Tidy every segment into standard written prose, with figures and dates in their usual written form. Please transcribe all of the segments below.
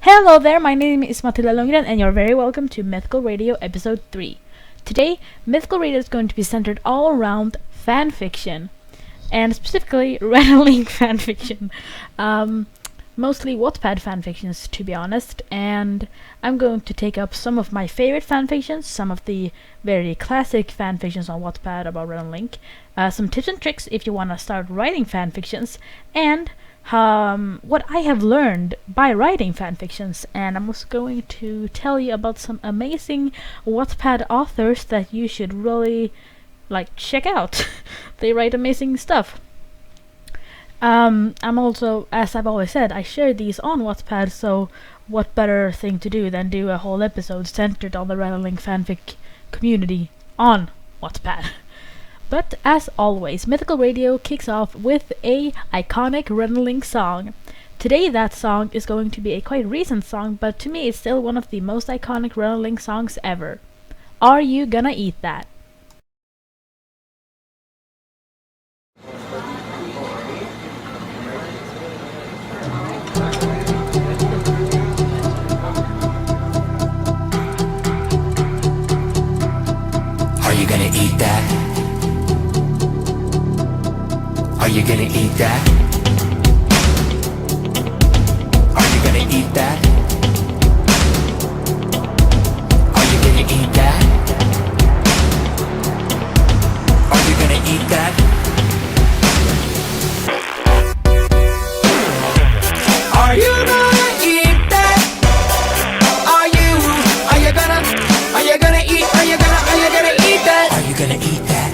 Hello there, my name is Matilda Lundgren and you're very welcome to Mythical Radio episode 3. Today, Mythical Radio is going to be centered all around fanfiction, and specifically Red Link fanfiction. Mostly Wattpad fanfictions, to be honest, and I'm going to take up some of my favorite fanfictions, some of the very classic fanfictions on Wattpad about Red Link, some tips and tricks if you want to start writing fanfictions, and what I have learned by writing fanfictions, and I'm also going to tell you about some amazing Wattpad authors that you should really check out. They write amazing stuff. I'm also, as I've always said, I share these on Wattpad, so what better thing to do than do a whole episode centered on the Red Link fanfic community on Wattpad. But as always, Mythical Radio kicks off with a iconic Red Link song. Today that song is going to be a quite recent song, but to me it's still one of the most iconic Red Link songs ever. Are You Gonna Eat That? Are you gonna eat that? Are you gonna eat that? Are you gonna eat that? Are you gonna eat that? Are you gonna eat that? Are you gonna eat that? Are you gonna eat? Are you gonna eat that? Are you gonna eat that?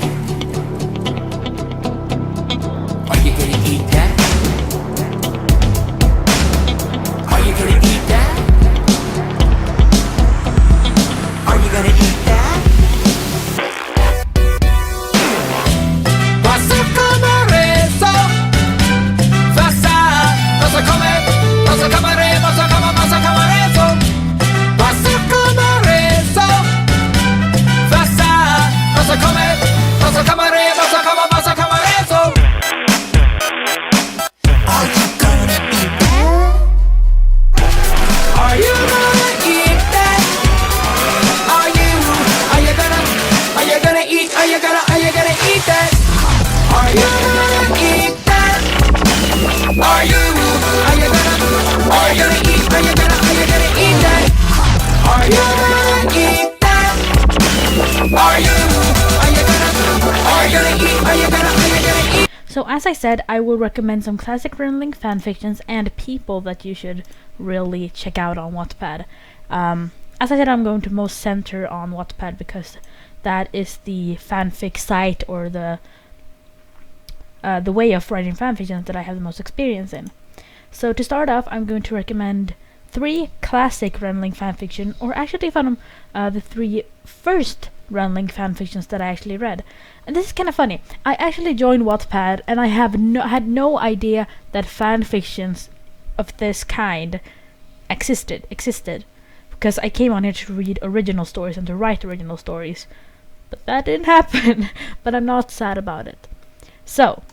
Are you gonna eat that? Are you gonna eat that? Are you gonna eat that? Vas a comer eso? Vas a comer eso? Vas a comer eso? Vas a comer eso? Vas a comer eso? Are you gonna eat that? Are you gonna eat that? Are you gonna eat? Are you gonna eat that? Are you gonna eat that? Are you gonna eat? Are you gonna eat that? Are you gonna eat that? Are you gonna eat? So as I said, I will recommend some classic Red Link fanfictions and people that you should really check out on Wattpad. As I said, I'm going to most center on Wattpad because that is the fanfic site or the way of writing fanfictions that I have the most experience in. So to start off, I'm going to recommend 3 classic Red Link fanfiction, or actually from the 3 first Red Link fanfictions that I actually read. And this is kind of funny. I actually joined Wattpad and I had no idea that fanfictions of this kind existed. Because I came on here to read original stories and to write original stories. But that didn't happen. But I'm not sad about it. So,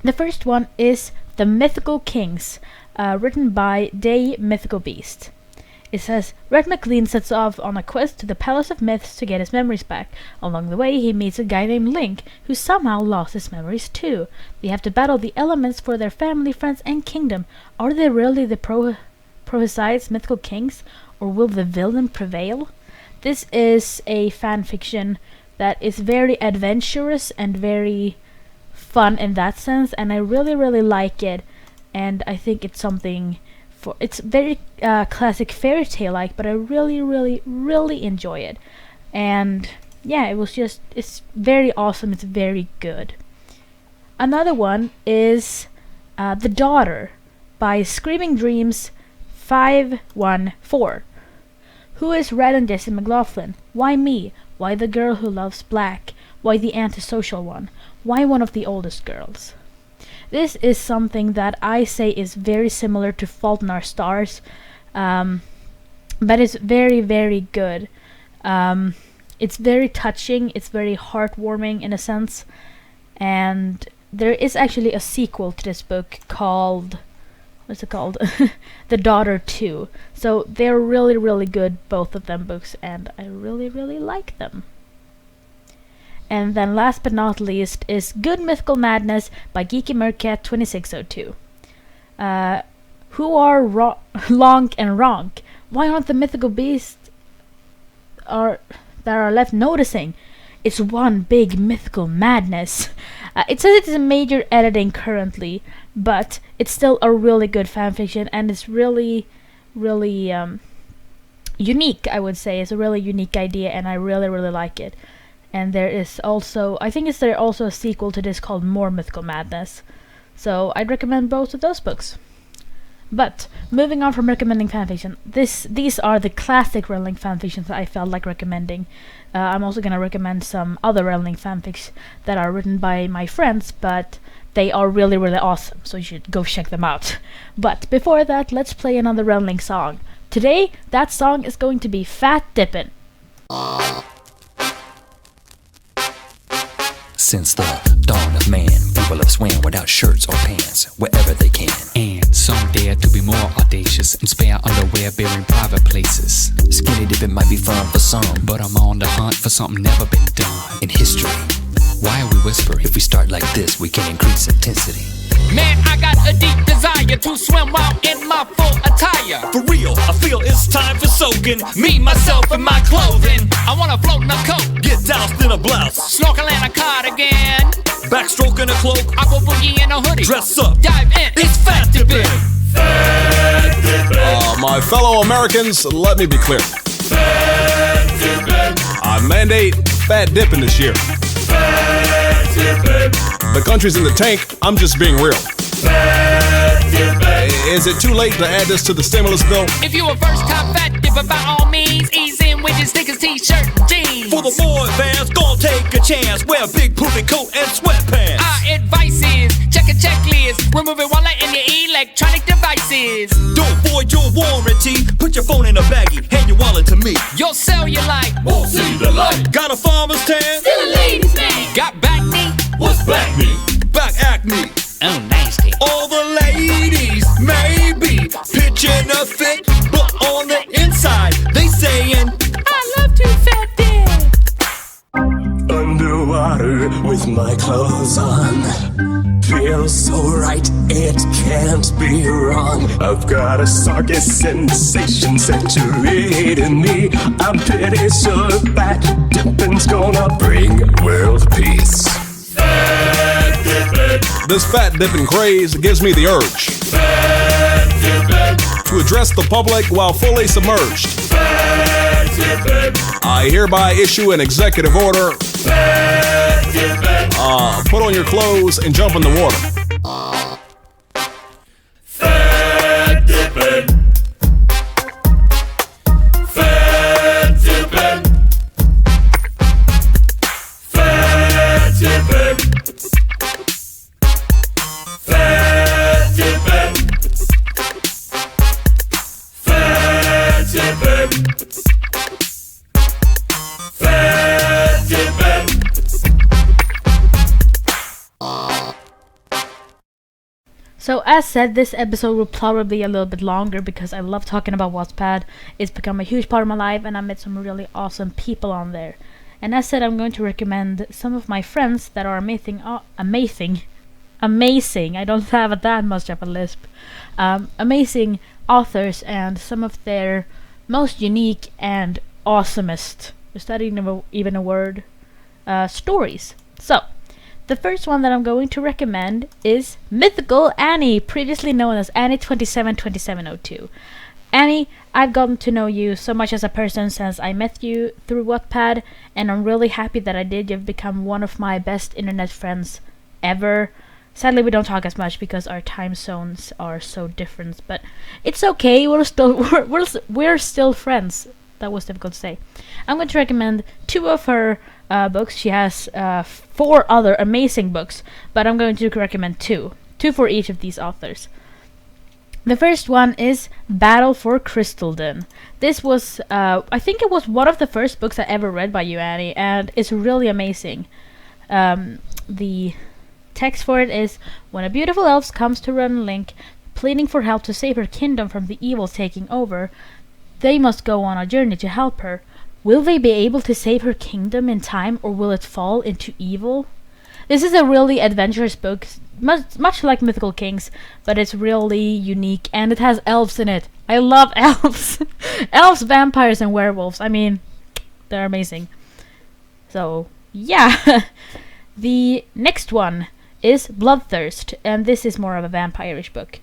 the first one is The Mythical Kings, written by Day Mythical Beast. It says, Red McLean sets off on a quest to the Palace of Myths to get his memories back. Along the way, he meets a guy named Link, who somehow lost his memories too. They have to battle the elements for their family, friends, and kingdom. Are they really the Prohesides mythical kings, or will the villain prevail? This is a fanfiction that is very adventurous and very fun in that sense, and I really, really like it, and I think it's something it's very classic fairy tale like, but I really, really, really enjoy it. And yeah, it's very awesome, it's very good. Another one is The Daughter by Screaming Dreams 514. Who is Red and Jesse McLaughlin? Why me? Why the girl who loves black? Why the antisocial one? Why one of the oldest girls? This is something that I say is very similar to Fault in Our Stars, but it's very, very good. It's very touching, it's very heartwarming in a sense, and there is actually a sequel to this book called what's it called? The Daughter 2. So they're really, really good, both of them books, and I really, really like them. And then last but not least is Good Mythical Madness by Geeky Mercat 2602. Who are Lonk and Ronk? Why aren't the mythical beasts that are left noticing? It's one big mythical madness. It says it is a major editing currently, but it's still a really good fanfiction, and it's really, really unique, I would say. It's a really unique idea, and I really, really like it. And there is also, I think there also a sequel to this called More Mythical Madness. So I'd recommend both of those books. But moving on from recommending fanfiction, these are the classic Relink fanfictions that I felt like recommending. I'm also gonna recommend some other Relink fanfics that are written by my friends, but they are really, really awesome, so you should go check them out. But before that, let's play another Relink song. Today, that song is going to be Fat Dippin'. Since the dawn of man, people have swam without shirts or pants, wherever they can. And some dare to be more audacious and spare underwear bearing private places. Skinny dipping might be fun for some, But I'm on the hunt for something never been done. in history, Why are we whispering? if we start like this, we can increase intensity. Man, I got a deep desire to swim while in my full attire. For real, I feel it's time for soaking. Me, myself, and my clothing. I wanna float in a coat, Get doused in a blouse, snorkel in a cardigan, backstroke in a cloak, aqua boogie in a hoodie. dress up. Dive in, it's fat dipping. My fellow Americans, let me be clear. I mandate fat dipping this year. The country's in the tank, I'm just being real. Is it too late to add this to the stimulus bill? If you a first time fat dipper, by all means, ease in with your stickers, t-shirt, and jeans. For the boy bands, gon' take a chance. Wear a big poofy coat and sweatpants. Our advice is, check a checklist, remove it wallet and your electronic devices. Don't void your warranty. Put your phone in a baggie, hand your wallet to me. Your cellulite, Won't see the light. Got a farmer's tan? still a ladies man. Got back knee, What's back me? Back acne. oh nasty. All the ladies may be pitching a fit, but on the inside they saying I love to fat dip. Underwater with my clothes on. Feels so right, it can't be wrong. I've got a soggy sensation saturating me. I'm pretty sure that dipping's gonna bring world peace. This fat dipping craze gives me the urge to address the public while fully submerged. I hereby issue an executive order. Put on your clothes and jump in the water. Fat dipping. Fat dipping. Fat dipping. Fat dipping. Fat dipping. Fat dipping. So as said, this episode will probably be a little bit longer because I love talking about Wattpad. It's become a huge part of my life, and I met some really awesome people on there. And as said, I'm going to recommend some of my friends that are amazing. I don't have that much of a lisp. Amazing authors and some of their most unique and awesomest, is that even a word? Stories. So, the first one that I'm going to recommend is Mythical Annie, previously known as Annie 272702. Annie, I've gotten to know you so much as a person since I met you through Wattpad, and I'm really happy that I did. You've become one of my best internet friends ever. Sadly, we don't talk as much because our time zones are so different, but it's okay. We're still friends. That was difficult to say. I'm going to recommend 2 of her books. She has 4 other amazing books, but I'm going to recommend 2 for each of these authors. The first one is Battle for Crystaldon. This was, I think it was one of the first books I ever read by you, Annie, and it's really amazing. The text for it is: when a beautiful elf comes to run Link, pleading for help to save her kingdom from the evils taking over. They must go on a journey to help her. Will they be able to save her kingdom in time, or will it fall into evil? This is a really adventurous book, much like Mythical Kings, but it's really unique, and it has elves in it. I love elves! Elves, vampires, and werewolves. I mean, they're amazing. So, yeah. The next one is Bloodthirst, and this is more of a vampire-ish book.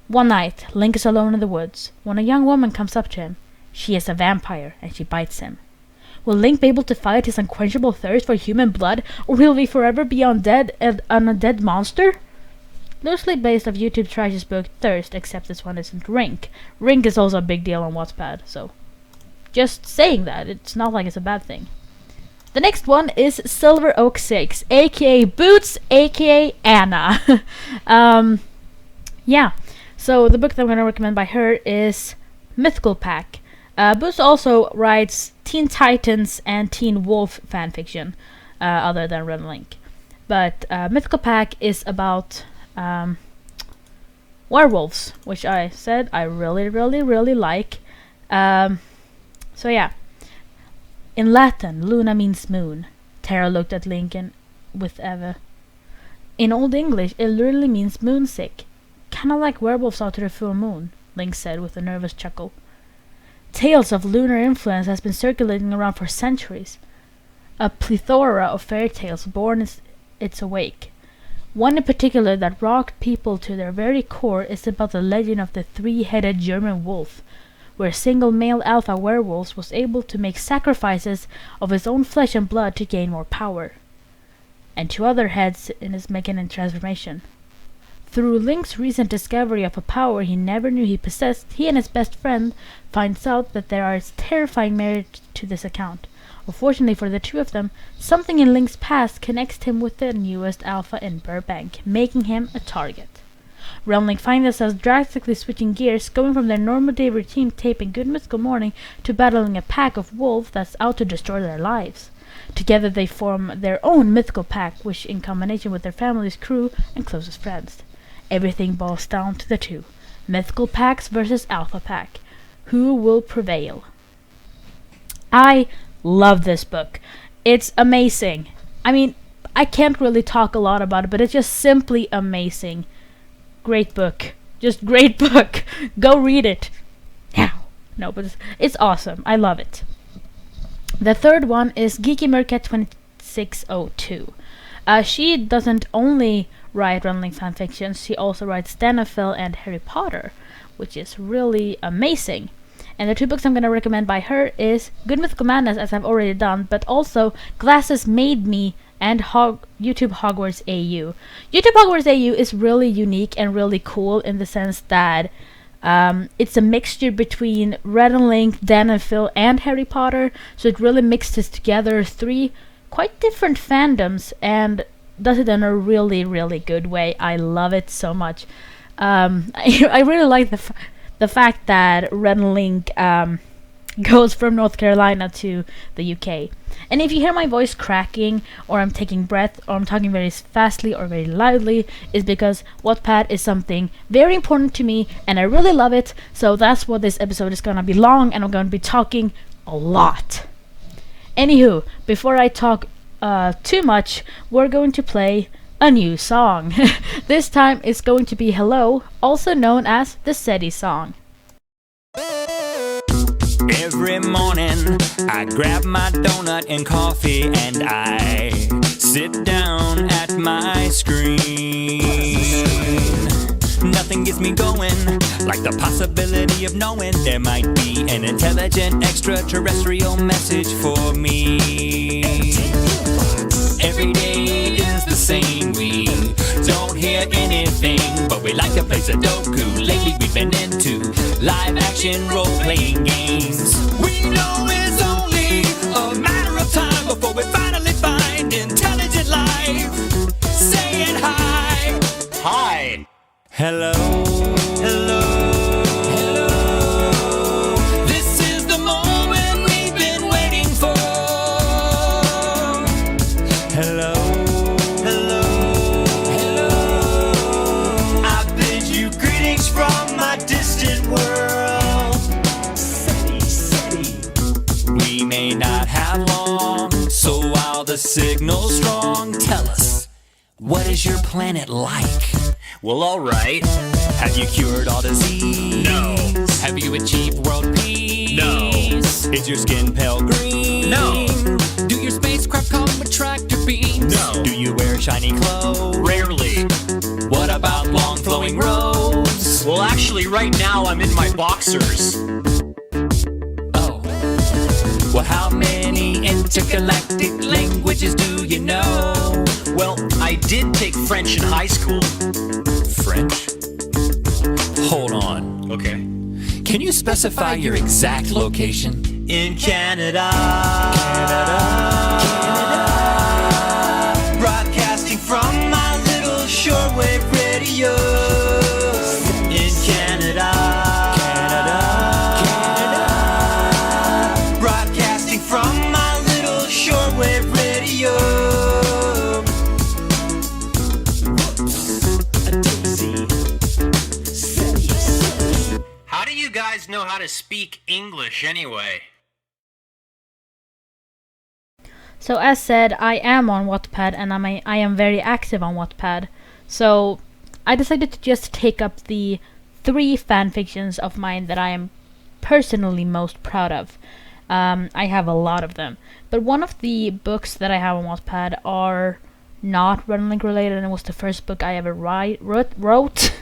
One night, Link is alone in the woods when a young woman comes up to him. She is a vampire, and she bites him. Will Link be able to fight his unquenchable thirst for human blood, or will he forever be undead and an undead monster? Loosely based off YouTube Trash's book Thirst, except this one isn't Rink. Rink is also a big deal on Wattpad, so just saying that, it's not like it's a bad thing. The next one is Silver Oak 6, aka Boots, aka Anna. Yeah, so the book that I'm going to recommend by her is Mythical Pack. Boots also writes Teen Titans and Teen Wolf fanfiction, other than Red Link. But Mythical Pack is about werewolves, which I said I really like. So yeah. In Latin, Luna means moon. Tara looked at Lincoln with Eva. In Old English, it literally means moonsick. Kinda like werewolves are to the full moon, Link said with a nervous chuckle. Tales of lunar influence has been circulating around for centuries. A plethora of fairy tales born in its wake. One in particular that rocked people to their very core is about the legend of the three-headed German wolf, where a single male alpha werewolf was able to make sacrifices of his own flesh and blood to gain more power, and two other heads in his mechanic transformation. Through Link's recent discovery of a power he never knew he possessed, he and his best friend finds out that there is terrifying merit to this account. Unfortunately for the two of them, something in Link's past connects him with the newest alpha in Burbank, making him a target. Realm Link find themselves drastically switching gears, going from their normal day routine taping Good Mythical Morning to battling a pack of wolves that's out to destroy their lives. Together they form their own mythical pack, which in combination with their family's crew and closest friends. Everything boils down to the two. Mythical packs versus alpha pack. Who will prevail? I love this book. It's amazing. I mean, I can't really talk a lot about it, but it's just simply amazing. Great book. Just great book. Go read it. Now. No, but it's awesome. I love it. The third one is Geeky Mercat 2602. She doesn't only write Running fanfictions, she also writes Danafil and Harry Potter, which is really amazing. And the two books I'm going to recommend by her is Good Mythical Madness, as I've already done, but also Glasses Made Me and YouTube Hogwarts AU. YouTube Hogwarts AU is really unique and really cool in the sense that it's a mixture between Red and Link, Dan and Phil, and Harry Potter, so it really mixes together three quite different fandoms and does it in a really good way. I love it so much. I really like the fact that Red and Link goes from North Carolina to the UK. And if you hear my voice cracking, or I'm taking breath, or I'm talking very fastly or very loudly, is because Wattpad is something very important to me, and I really love it, so that's what this episode is gonna be long, and I'm gonna be talking a lot. Anywho, before I talk too much, we're going to play a new song. This time it's going to be Hello, also known as the SETI song. Every morning I grab my donut and coffee and I sit down at my screen. Nothing gets me going like the possibility of knowing there might be an intelligent extraterrestrial message for me. Every day is the same, we don't hear anything, but we like to play Sudoku. Lately we've been into live action role-playing games. We know it's only a matter of time before we finally find intelligent life. Saying hi. Hi. Hello. Hello. Hello. This is the moment we've been waiting for. Hello. Hello. Hello. I bid you greetings from the signal's strong. Tell us, what is your planet like? Well, alright. Have you cured all disease? No. Have you achieved world peace? No. Is your skin pale green? No. Do your spacecraft come with tractor beams? No. Do you wear shiny clothes? Rarely. What about long flowing roads? Well, actually, right now I'm in my boxers. Oh. Well, how many intergalactic languages do you know? Well, I did take French in high school. French? Hold on. Okay. Can you specify your exact location? In Canada. Broadcasting from my little shortwave radio. In Canada. Broadcasting from my little shortwave radio. How do you guys know how to speak English anyway? So as said, I am on Wattpad, and I am very active on Wattpad. So I decided to just take up the 3 fanfictions of mine that I am personally most proud of. I have a lot of them, but one of the books that I have on Wattpad are not Runlink related, and it was the first book I ever wrote.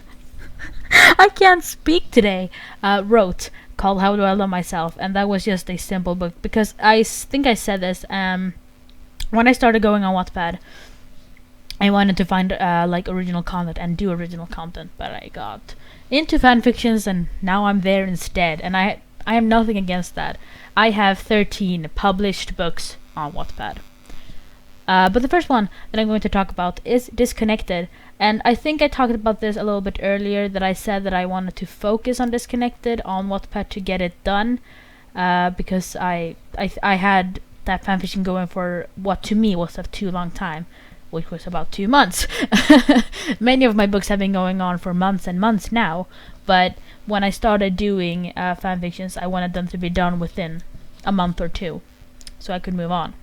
I can't speak today. Wrote, called How Do I Love Myself, and that was just a simple book because I think I said this. When I started going on Wattpad, I wanted to find like original content and do original content, but I got into fanfictions and now I'm there instead, and I am nothing against that. I have 13 published books on Wattpad. But the first one that I'm going to talk about is Disconnected, and I think I talked about this a little bit earlier, that I said that I wanted to focus on Disconnected on Wattpad to get it done, because I had that fanfiction going for what to me was a too long time, which was about 2 months. Many of my books have been going on for months and months now, but when I started doing fanfictions, I wanted them to be done within a month or 2, so I could move on.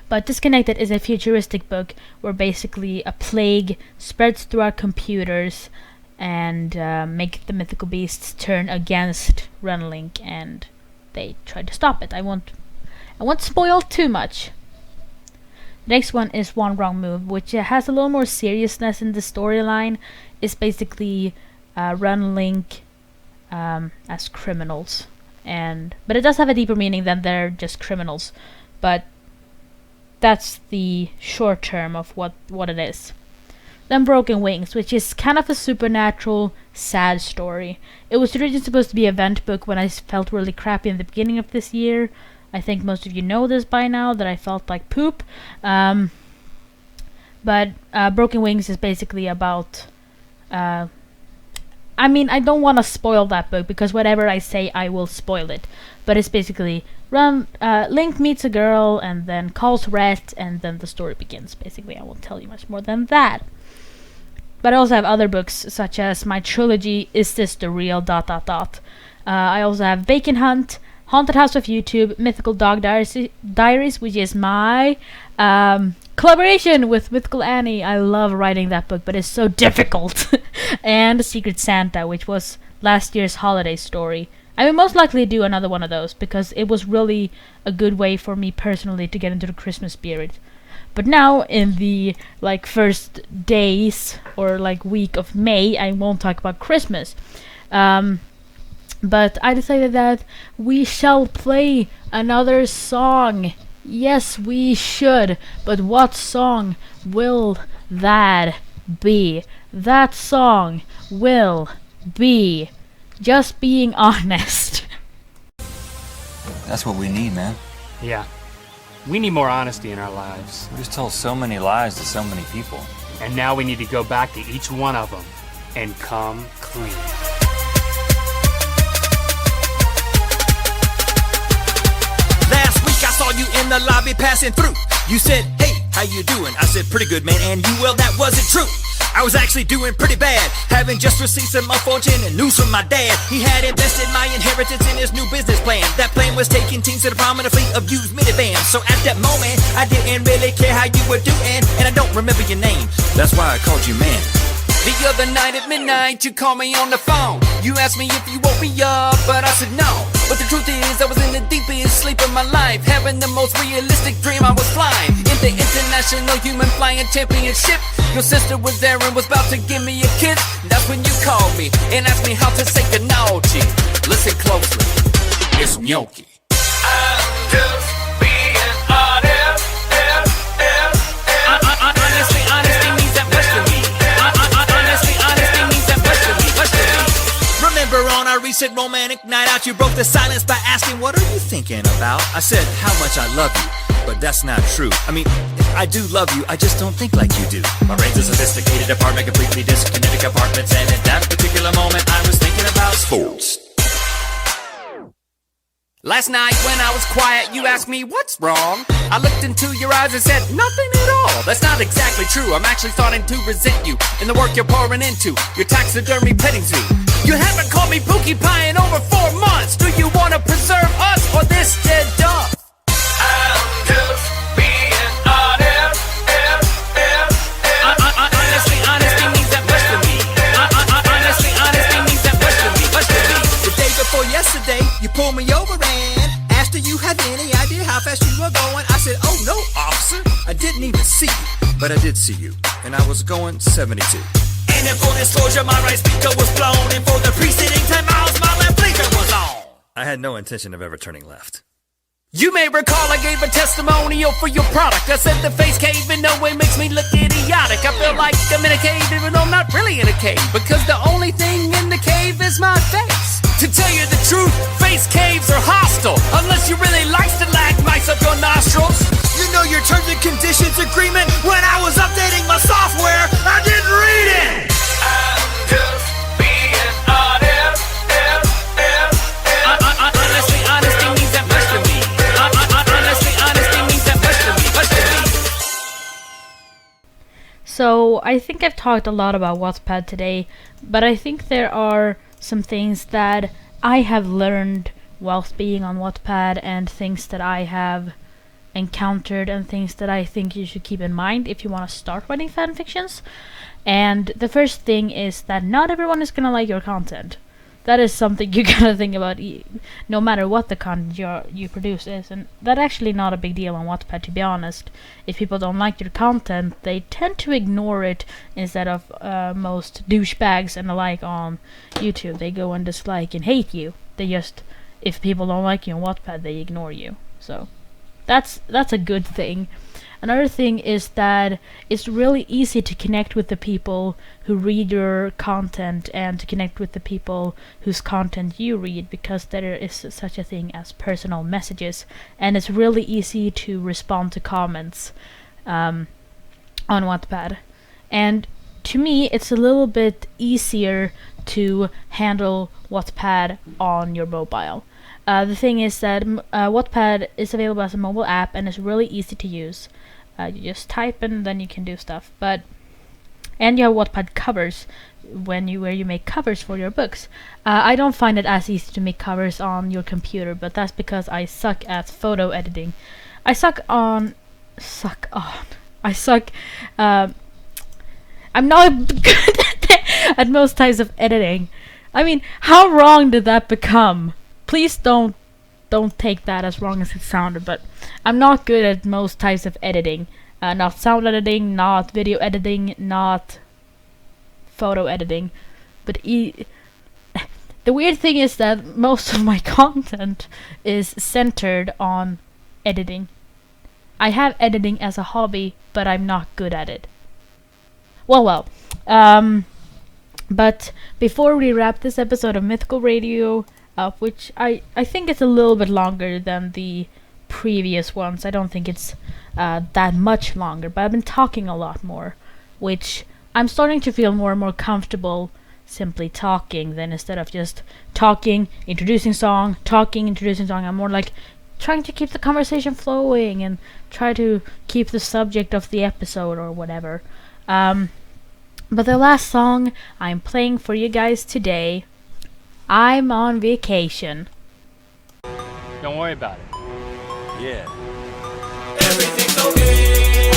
But Disconnected is a futuristic book where basically a plague spreads through our computers and make the mythical beasts turn against Runlink, and they try to stop it. I won't spoil too much. The next one is One Wrong Move, which has a little more seriousness in the storyline. It's basically Runlink as criminals, but it does have a deeper meaning than they're just criminals. But that's the short term of what it is. Then Broken Wings, which is kind of a supernatural, sad story. It was originally supposed to be an event book when I felt really crappy in the beginning of this year. I think most of you know this by now, that I felt like poop. But Broken Wings is basically about... I don't want to spoil that book, because whatever I say, I will spoil it. But it's basically Link meets a girl and then calls Rhett, and then the story begins. Basically, I won't tell you much more than that. But I also have other books, such as my trilogy, Is This the Real... I also have Bacon Hunt, Haunted House of YouTube, Mythical Dog Diaries, which is my collaboration with Mythical Annie. I love writing that book, but it's so difficult. And Secret Santa, which was last year's holiday story. I will most likely do another one of those, because it was really a good way for me personally to get into the Christmas spirit. But now, in the first days or week of May, I won't talk about Christmas. But I decided that we shall play another song. Yes, we should. But what song will that be? That song will be Just Being Honest. That's what we need, man. Yeah. We need more honesty in our lives. We just told so many lies to so many people. And now we need to go back to each one of them and come clean. Last week I saw you in the lobby passing through. You said, hey, how you doing? I said, pretty good, man. And you, well, that wasn't true. I was actually doing pretty bad, having just received some unfortunate news from my dad. He had invested my inheritance in his new business plan. That plan was taking teens to the prominent fleet of used minivans. So at that moment, I didn't really care how you were doing, and I don't remember your name. That's why I called you man. The other night at midnight, you called me on the phone. You asked me if you woke me up, but I said no. But the truth is, I was in the deepest sleep of my life, having the most realistic dream. I was flying in the International Human Flying Championship. Your sister was there and was about to give me a kiss. That's when you called me and asked me how to say goodnight. Listen closely, it's gnocchi. I'm just being honest. Honesty means that much to me. Honesty means that much to me. Remember on our recent romantic night out, you broke the silence by asking, what are you thinking about? I said, how much I love you, but that's not true. I mean, I do love you, I just don't think like you do. My brain's a sophisticated apartment, completely disconnected compartments, and at that particular moment, I was thinking about sports. Last night when I was quiet, you asked me what's wrong. I looked into your eyes and said nothing at all. That's not exactly true. I'm actually starting to resent you and the work you're pouring into your taxidermy petting zoo. You haven't called me Pookie Pie in over 4 months. Do you want to preserve us or this dead dog? I'm just being honest. Honesty means that much to me. Honesty means that much to me. The day before yesterday, you pulled me over and asked, do you have any idea how fast you were going? I said, oh no, officer, I didn't even see you. But I did see you, and I was going 72. And in full disclosure, my right speaker was blown, and for the preceding 10 miles, my left blinker was on. I had no intention of ever turning left. You may recall I gave a testimonial for your product. I said the face cave in no way makes me look idiotic. I feel like I'm in a cave even though I'm not really in a cave, because the only thing in the cave is my face. To tell you the truth, face caves are hostile, unless you really like stalagmites up your nostrils. You know your terms and conditions agreement. When I was updating my software, I didn't read it. I'm just being honest. Honesty means that much to me. Honesty means that much to me. So I think I've talked a lot about Wattpad today, but I think there are some things that I have learned whilst being on Wattpad, and things that I have encountered, and things that I think you should keep in mind if you want to start writing fanfictions. And the first thing is that not everyone is gonna like your content. That is something you gotta think about, no matter what the content you produce is. And that's actually not a big deal on Wattpad, to be honest. If people don't like your content, they tend to ignore it instead of most douchebags and the like on YouTube. They go and dislike and hate you. They just, if people don't like you on Wattpad, they ignore you. So that's a good thing. Another thing is that it's really easy to connect with the people who read your content, and to connect with the people whose content you read, because there is such a thing as personal messages, and it's really easy to respond to comments on Wattpad. And to me, it's a little bit easier to handle Wattpad on your mobile. The thing is that Wattpad is available as a mobile app, and it's really easy to use. You just type and then you can do stuff. And you have Wattpad covers where you make covers for your books. I don't find it as easy to make covers on your computer, but that's because I suck at photo editing. I'm not good at most types of editing. I mean, how wrong did that become? Please don't take that as wrong as it sounded, but I'm not good at most types of editing. Not sound editing, not video editing, not photo editing. But the weird thing is that most of my content is centered on editing. I have editing as a hobby, but I'm not good at it. Well. But before we wrap this episode of Mythical Radio up, which I think it's a little bit longer than the previous ones. I don't think it's that much longer, but I've been talking a lot more, which I'm starting to feel more and more comfortable simply talking than instead of just talking, introducing song. I'm more like trying to keep the conversation flowing and try to keep the subject of the episode or whatever. But the last song I'm playing for you guys today, I'm on vacation. Don't worry about it. Yeah. Everything's okay,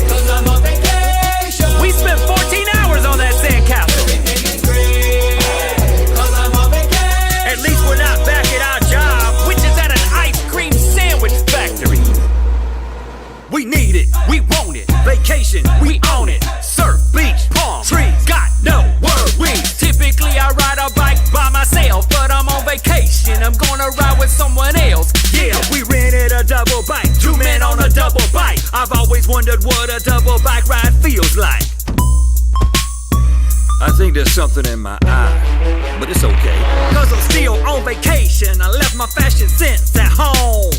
'cause I'm on vacation. We spent 14 hours on that sandcastle. Everything is great, 'cause I'm on vacation. At least we're not back at our job, which is at an ice cream sandwich factory. We need it, we want it. Vacation, we own it. Surf, beach, palm trees, got no worries. Typically I ride a bike by myself, but I'm on vacation. I'm gonna ride with someone else. Yeah, we rented a double bike, 2 men on a double bike. I've always wondered what a double bike ride feels like. I think there's something in my eye, but it's okay. 'Cause I'm still on vacation. I left my fashion sense at home.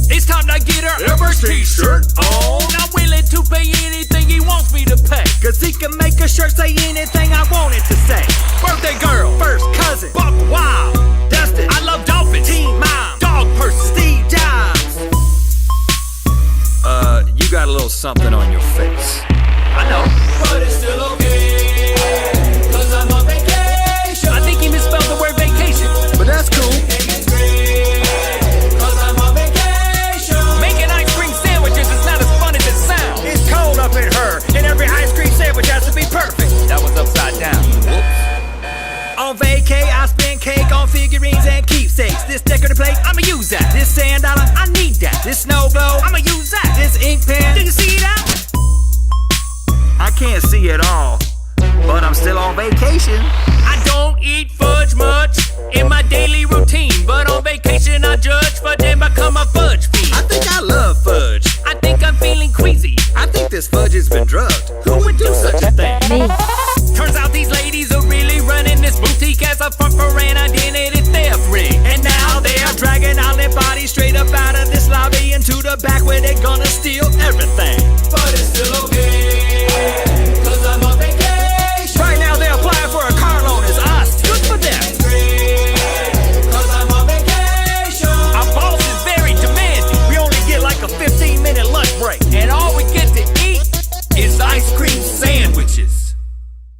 It's time to get her Everest t-shirt on. I'm willing to pay anything he wants me to pay. 'Cause he can make a shirt say anything I want it to say. Birthday girl, first cousin, Buck Wild, Dustin, I love dolphins, Teen Mom, dog person, Steve Jobs. You got a little something on your face. I know, But it's still okay, 'cause I'm on vacation. I think he misspelled the word vacation, But that's cool. Everything is great, 'cause I'm on vacation. making ice cream sandwiches is not as fun as it sounds. It's cold up in her, and every ice cream sandwich has to be perfect. That was upside down. On vacay, I spend cake on figurines and keepsakes. This decorative plate, I'ma use that. This $10, I need that. This snow globe, I'ma use that. This ink pen, do you see that? I can't see it all, but I'm still on vacation. I don't eat fudge much in my daily routine, but on vacation I judge for then become a fudge fiend. I think I love fudge. I think I'm feeling queasy. I think this fudge has been drugged. Who would do such a thing? Me. Turns out these ladies are really running this boutique as a front for an identity theft ring. And now they are dragging all their bodies straight up out of this lobby into the back where they're gonna steal everything. But it's still okay, 'cause I'm on vacation. Right now they're applying for a car loan as us. Good for them. Great, 'cause I'm on vacation. Our boss is very demanding. We only get like a 15-minute lunch break. And all we get to eat is ice cream sandwiches.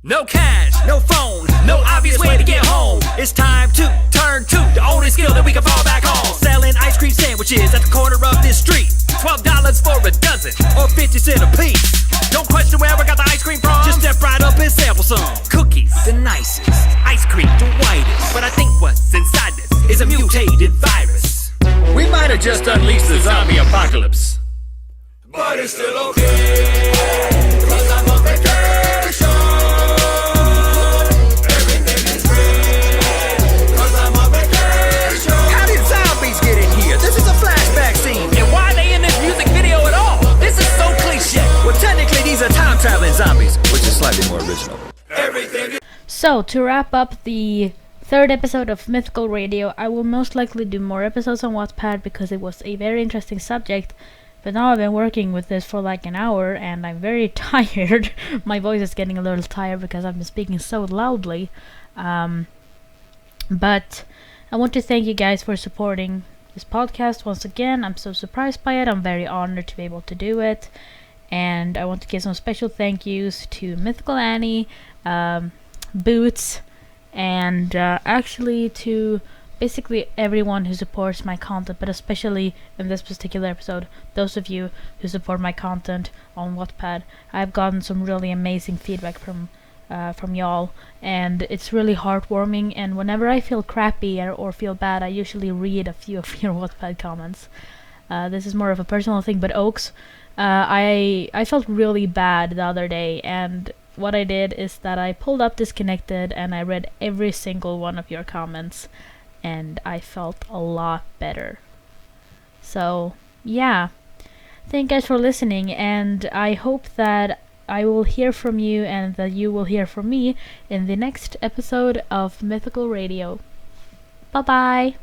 No cash, no phone, no obvious way to get home. It's time to turn to the only skill that we can fall back on. Selling ice cream sandwiches at the corner of this street. $12 for a dozen, or 50 cents a piece. Don't question where I got the ice cream from. Just step right up and sample some. Cookies, the nicest. Ice cream, the whitest. But I think what's inside this is a mutated virus. We might have just unleashed the zombie apocalypse. But it's still okay, 'cause I'm on vacation. Everything is great, 'cause I'm on vacation. How did zombies get in here? This is a flashback scene. And why are they in this music video at all? This is so cliche. Well, technically these are time-traveling zombies. Which is slightly more original. Everything is So, to wrap up the third episode of Mythical Radio, I will most likely do more episodes on Wattpad because it was a very interesting subject. But now I've been working with this for like an hour and I'm very tired. My voice is getting a little tired because I've been speaking so loudly. But I want to thank you guys for supporting this podcast once again. I'm so surprised by it. I'm very honored to be able to do it. And I want to give some special thank yous to Mythical Annie, Boots, and actually to basically everyone who supports my content, but especially in this particular episode, those of you who support my content on Wattpad. I've gotten some really amazing feedback from y'all, and it's really heartwarming. And whenever I feel crappy or feel bad, I usually read a few of your Wattpad comments. This is more of a personal thing, but Oaks, I felt really bad the other day, and what I did is that I pulled up Disconnected and I read every single one of your comments, and I felt a lot better. So yeah, thank you guys for listening, and I hope that I will hear from you and that you will hear from me in the next episode of Mythical Radio. Bye bye.